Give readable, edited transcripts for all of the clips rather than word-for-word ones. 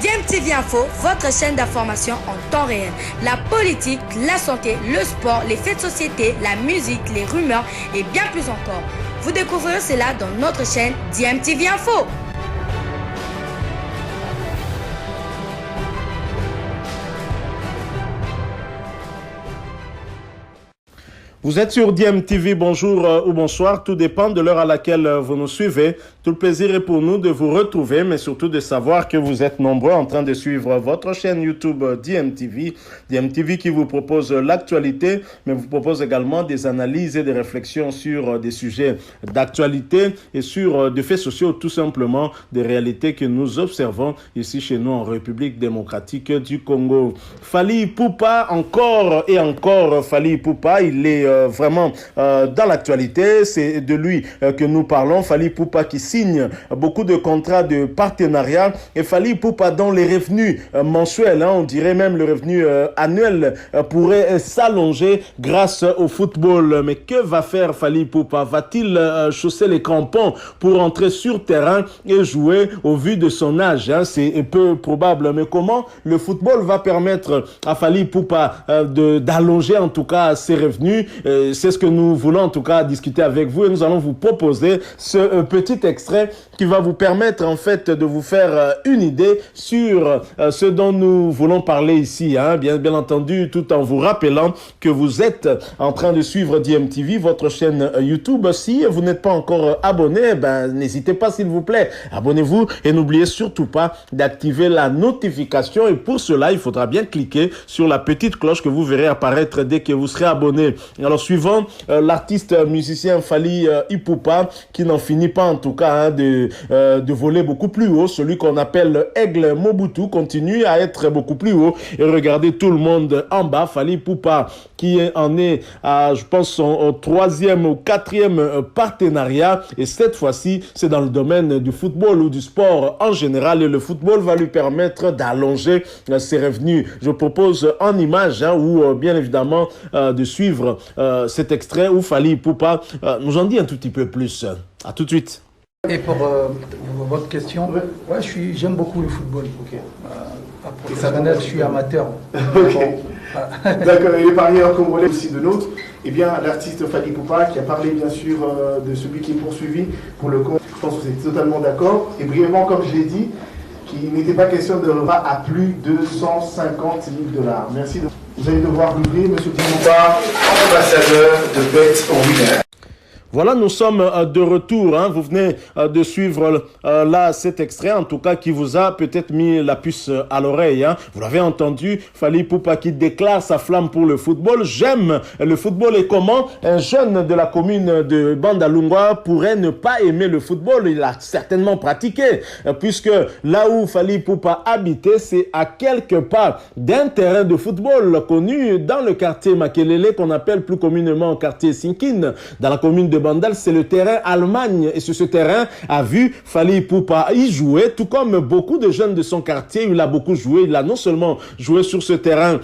DMTV Info, votre chaîne d'information en temps réel. La politique, la santé, le sport, les faits de société, la musique, les rumeurs et bien plus encore. Vous découvrirez cela dans notre chaîne DMTV Info. Vous êtes sur DMTV, bonjour ou bonsoir, tout dépend de l'heure à laquelle vous nous suivez. Tout le plaisir est pour nous de vous retrouver, mais surtout de savoir que vous êtes nombreux en train de suivre votre chaîne YouTube DMTV. DMTV qui vous propose l'actualité, mais vous propose également des analyses et des réflexions sur des sujets d'actualité et sur des faits sociaux, tout simplement des réalités que nous observons ici chez nous en République démocratique du Congo. Fally Ipupa, encore et encore Fally Ipupa, il est vraiment dans l'actualité, c'est de lui que nous parlons. Fally Ipupa qui signe beaucoup de contrats de partenariat et Fally Ipupa dont les revenus mensuels, on dirait même le revenu annuel pourrait s'allonger grâce au football. Mais que va faire Fally Ipupa? Va-t-il chausser les crampons pour entrer sur terrain et jouer au vu de son âge? C'est peu probable, mais comment le football va permettre à Fally Ipupa d'allonger en tout cas ses revenus? C'est ce que nous voulons en tout cas discuter avec vous et nous allons vous proposer ce petit extrait qui va vous permettre en fait de vous faire une idée sur ce dont nous voulons parler ici, bien entendu, tout en vous rappelant que vous êtes en train de suivre DMTV, votre chaîne YouTube. Si vous n'êtes pas encore abonné, n'hésitez pas s'il vous plaît, abonnez-vous et n'oubliez surtout pas d'activer la notification et pour cela, il faudra bien cliquer sur la petite cloche que vous verrez apparaître dès que vous serez abonné. Alors suivant l'artiste musicien Fally Ipupa qui n'en finit pas en tout cas de voler beaucoup plus haut, celui qu'on appelle Aigle Mobutu continue à être beaucoup plus haut et regardez tout le monde en bas. Fally Ipupa qui en est à je pense son troisième ou quatrième partenariat et cette fois-ci c'est dans le domaine du football ou du sport en général et le football va lui permettre d'allonger ses revenus. Je propose en image ou bien évidemment de suivre cet extrait où Fally Ipupa nous en dit un tout petit peu plus. À tout de suite. Et pour votre question, j'aime beaucoup le football. Pas professionnel, je suis amateur. D'accord, et les parieurs congolais aussi de nôtres. Eh bien, l'artiste Fally Ipupa qui a parlé bien sûr de celui qui est poursuivi pour le compte. Je pense que vous êtes totalement d'accord. Et brièvement, comme je l'ai dit, qu'il n'était pas question de repas à plus de 150 000 $. Merci. Vous allez devoir l'ouvrir, monsieur Ipupa, ambassadeur de Bet au winner. Voilà, nous sommes de retour. Vous venez de suivre là cet extrait, en tout cas qui vous a peut-être mis la puce à l'oreille. Vous l'avez entendu, Fally Ipupa qui déclare sa flamme pour le football. J'aime le football et comment un jeune de la commune de Bandalungwa pourrait ne pas aimer le football. Il a certainement pratiqué, puisque là où Fally Ipupa habitait, c'est à quelques pas d'un terrain de football connu dans le quartier Makelele qu'on appelle plus communément quartier Sinkin, dans la commune de Bandal, c'est le terrain Allemagne et sur ce terrain a vu Fally Ipupa y jouer, tout comme beaucoup de jeunes de son quartier. Il a beaucoup joué, il a non seulement joué sur ce terrain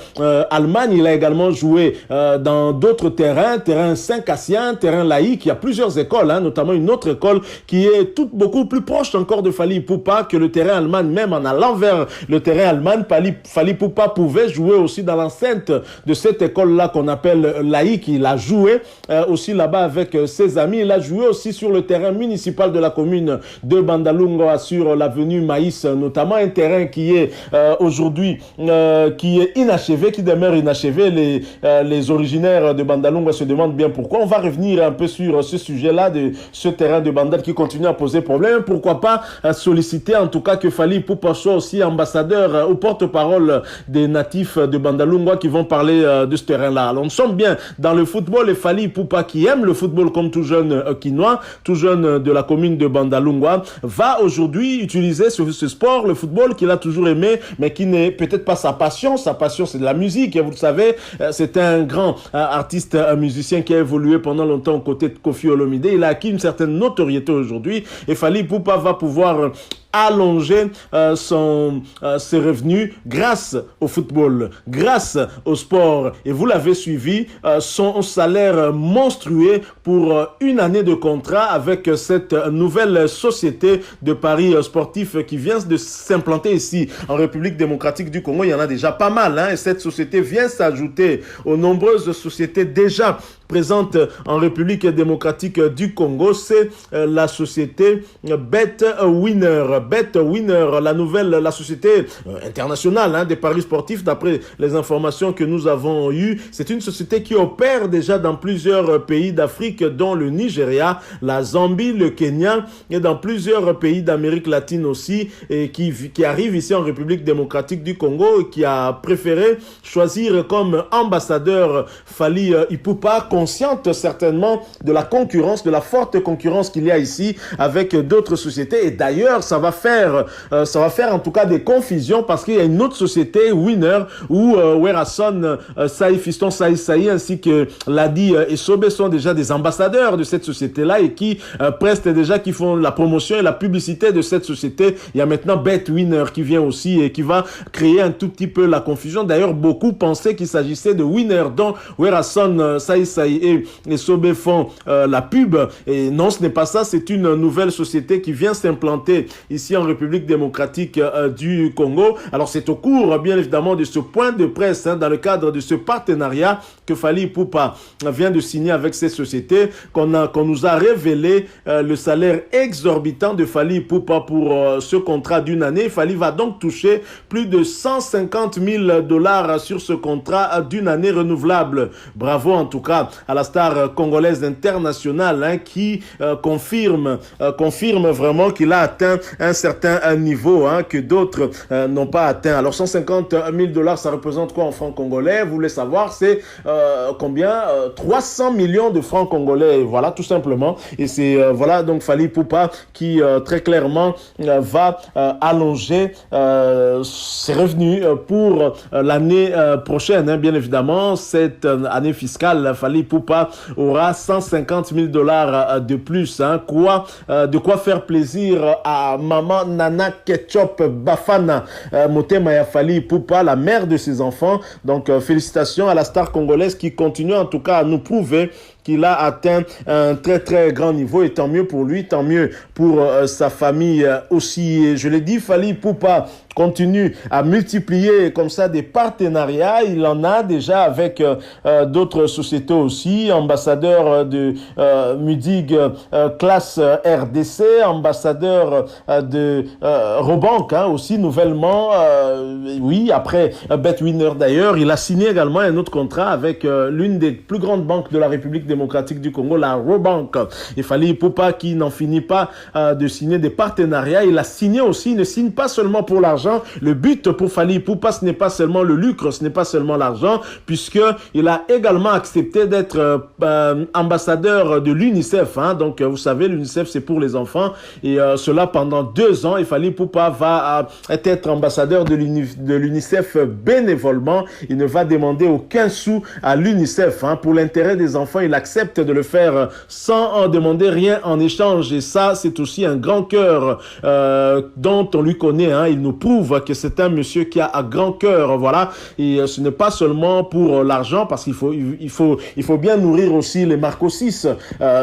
Allemagne, il a également joué dans d'autres terrains, terrain Saint-Cassien, terrain laïque. Il y a plusieurs écoles, notamment une autre école qui est beaucoup plus proche encore de Fally Ipupa que le terrain Allemagne. Même en allant vers le terrain Allemagne, Fally Ipupa pouvait jouer aussi dans l'enceinte de cette école-là qu'on appelle laïque. Il a joué aussi là-bas avec ses amis. Il a joué aussi sur le terrain municipal de la commune de Bandalungwa sur l'avenue Maïs, notamment un terrain qui est aujourd'hui qui est inachevé, qui demeure inachevé. Les originaires de Bandalungwa se demandent bien pourquoi. On va revenir un peu sur ce sujet-là de ce terrain de Bandal qui continue à poser problème. Pourquoi pas solliciter en tout cas que Fally Ipupa soit aussi ambassadeur ou porte-parole des natifs de Bandalungwa qui vont parler de ce terrain-là. Alors nous sommes bien dans le football et Fally Ipupa qui aime le football comme tout jeune Kinois, tout jeune de la commune de Bandalungwa, va aujourd'hui utiliser ce sport, le football, qu'il a toujours aimé, mais qui n'est peut-être pas sa passion. Sa passion, c'est de la musique. Et vous le savez, c'est un grand artiste, musicien qui a évolué pendant longtemps aux côtés de Koffi Olomide. Il a acquis une certaine notoriété aujourd'hui. Et Fally Ipupa va pouvoir allonger ses revenus grâce au football, grâce au sport. Et vous l'avez suivi, son salaire monstrueux pour une année de contrat avec cette nouvelle société de paris sportifs qui vient de s'implanter ici en République démocratique du Congo. Il y en a déjà pas mal, hein, et cette société vient s'ajouter aux nombreuses sociétés déjà présente en République démocratique du Congo. C'est la société BetWinner. BetWinner, la société internationale, hein, des paris sportifs, d'après les informations que nous avons eues. C'est une société qui opère déjà dans plusieurs pays d'Afrique, dont le Nigeria, la Zambie, le Kenya, et dans plusieurs pays d'Amérique latine aussi, et qui arrive ici en République démocratique du Congo, et qui a préféré choisir comme ambassadeur Fally Ipupa, consciente certainement de la concurrence, de la forte concurrence qu'il y a ici avec d'autres sociétés. Et d'ailleurs, ça va faire en tout cas des confusions, parce qu'il y a une autre société, Winner, où Werason Saï, Fiston Saï, ainsi que Ladi Esobe sont déjà des ambassadeurs de cette société-là, et qui prestent déjà, qui font la promotion et la publicité de cette société. Il y a maintenant BetWinner qui vient aussi et qui va créer un tout petit peu la confusion. D'ailleurs, beaucoup pensaient qu'il s'agissait de Winner, dont Werason Saï et Sobe font la pub. Et non, ce n'est pas ça. C'est une nouvelle société qui vient s'implanter ici en République démocratique du Congo. Alors, c'est au cours, bien évidemment, de ce point de presse, hein, dans le cadre de ce partenariat que Fally Ipupa vient de signer avec ces sociétés, qu'on nous a révélé le salaire exorbitant de Fally Ipupa pour ce contrat d'une année. Fally va donc toucher plus de 150 000 $ sur ce contrat d'une année renouvelable. Bravo en tout cas à la star congolaise internationale, hein, qui confirme vraiment qu'il a atteint un certain niveau, hein, que d'autres n'ont pas atteint. Alors 150 000 $, ça représente quoi en francs congolais? Vous voulez savoir, c'est combien? 300 millions de francs congolais, voilà, tout simplement. Et c'est voilà donc Fally Ipupa qui très clairement va allonger ses revenus pour l'année prochaine, hein, bien évidemment. Cette année fiscale, Fally Ipupa aura 150 000 $ de plus, hein. De quoi faire plaisir à maman Nana Ketchup Bafana Motema ya Fally Ipupa, la mère de ses enfants. Donc félicitations à la star congolaise qui continue en tout cas à nous prouver qu'il a atteint un très très grand niveau, et tant mieux pour lui, tant mieux pour sa famille aussi. Et je l'ai dit, Fally Ipupa continue à multiplier comme ça des partenariats. Il en a déjà avec d'autres sociétés aussi, ambassadeur de Mudig classe RDC, ambassadeur de Robank, hein, aussi nouvellement. Oui, après BetWinner d'ailleurs, il a signé également un autre contrat avec l'une des plus grandes banques de la République démocratique du Congo, la Robank. Et Fally Ipupa qui n'en finit pas de signer des partenariats. Il a signé aussi, il ne signe pas seulement pour l'argent. Le but pour Fally Ipupa, ce n'est pas seulement le lucre, ce n'est pas seulement l'argent, puisqu'il a également accepté d'être ambassadeur de l'UNICEF, hein. Donc vous savez, l'UNICEF c'est pour les enfants, et cela pendant 2 ans. Et Fally Ipupa va être ambassadeur de l'UNICEF bénévolement. Il ne va demander aucun sou à l'UNICEF, hein. Pour l'intérêt des enfants, il accepte de le faire sans en demander rien en échange. Et ça, c'est aussi un grand cœur dont on lui connaît, hein. Il nous prouve que c'est un monsieur qui a un grand cœur, voilà. Et ce n'est pas seulement pour l'argent, parce qu'il faut bien nourrir aussi les Marcos-6,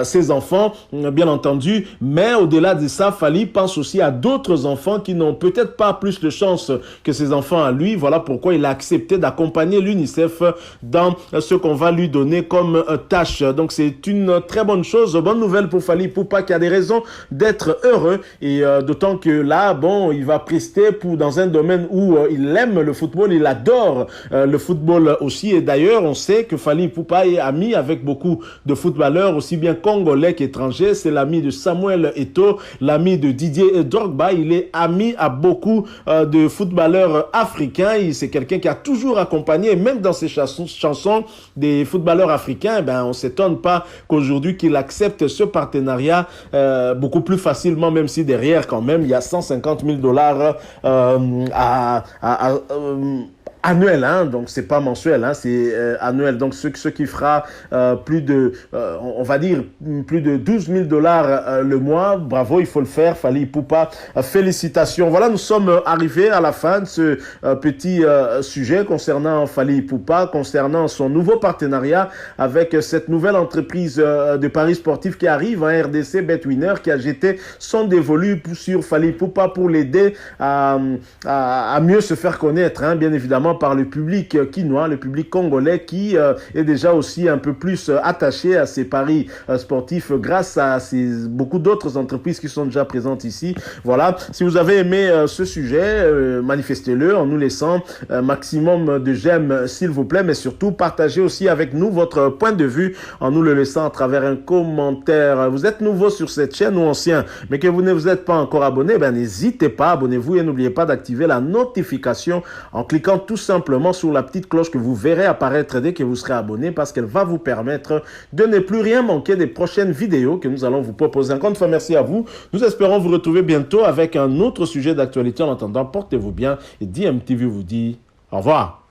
ses enfants, bien entendu. Mais au-delà de ça, Fally pense aussi à d'autres enfants qui n'ont peut-être pas plus de chance que ses enfants à lui. Voilà pourquoi il a accepté d'accompagner l'UNICEF dans ce qu'on va lui donner comme tâche. Donc c'est une très bonne chose, bonne nouvelle pour Fally Ipupa, qui a des raisons d'être heureux, et d'autant que là, bon, il va prester dans un domaine où il aime le football, il adore le football aussi. Et d'ailleurs, on sait que Fally Ipupa est ami avec beaucoup de footballeurs, aussi bien congolais qu'étrangers. C'est l'ami de Samuel Eto'o, l'ami de Didier Drogba. Il est ami à beaucoup de footballeurs africains. C'est quelqu'un qui a toujours accompagné, même dans ses chansons, des footballeurs africains. Ben, on s'étonne pas qu'aujourd'hui qu'il accepte ce partenariat beaucoup plus facilement, même si derrière, quand même, il y a 150 000 $ annuel, hein, donc c'est pas mensuel, hein, c'est annuel. Donc ce qui fera plus de, on va dire, plus de 12 000 $ le mois. Bravo, il faut le faire. Fally Ipupa, félicitations. Voilà, nous sommes arrivés à la fin de ce petit sujet concernant Fally Ipupa, concernant son nouveau partenariat avec cette nouvelle entreprise de paris sportifs qui arrive, hein, RDC BetWinner, qui a jeté son dévolu sur Fally Ipupa pour l'aider à mieux se faire connaître, hein, bien évidemment par le public quinois, le public congolais qui est déjà aussi un peu plus attaché à ces paris sportifs grâce à beaucoup d'autres entreprises qui sont déjà présentes ici. Voilà, si vous avez aimé ce sujet, manifestez-le en nous laissant un maximum de j'aime s'il vous plaît, mais surtout partagez aussi avec nous votre point de vue en nous le laissant à travers un commentaire. Vous êtes nouveau sur cette chaîne ou ancien, mais que vous ne vous êtes pas encore abonné, ben n'hésitez pas, abonnez-vous et n'oubliez pas d'activer la notification en cliquant tout simplement sur la petite cloche que vous verrez apparaître dès que vous serez abonné, parce qu'elle va vous permettre de ne plus rien manquer des prochaines vidéos que nous allons vous proposer. Encore une fois, merci à vous. Nous espérons vous retrouver bientôt avec un autre sujet d'actualité. En attendant, portez-vous bien et DMTV vous dit au revoir.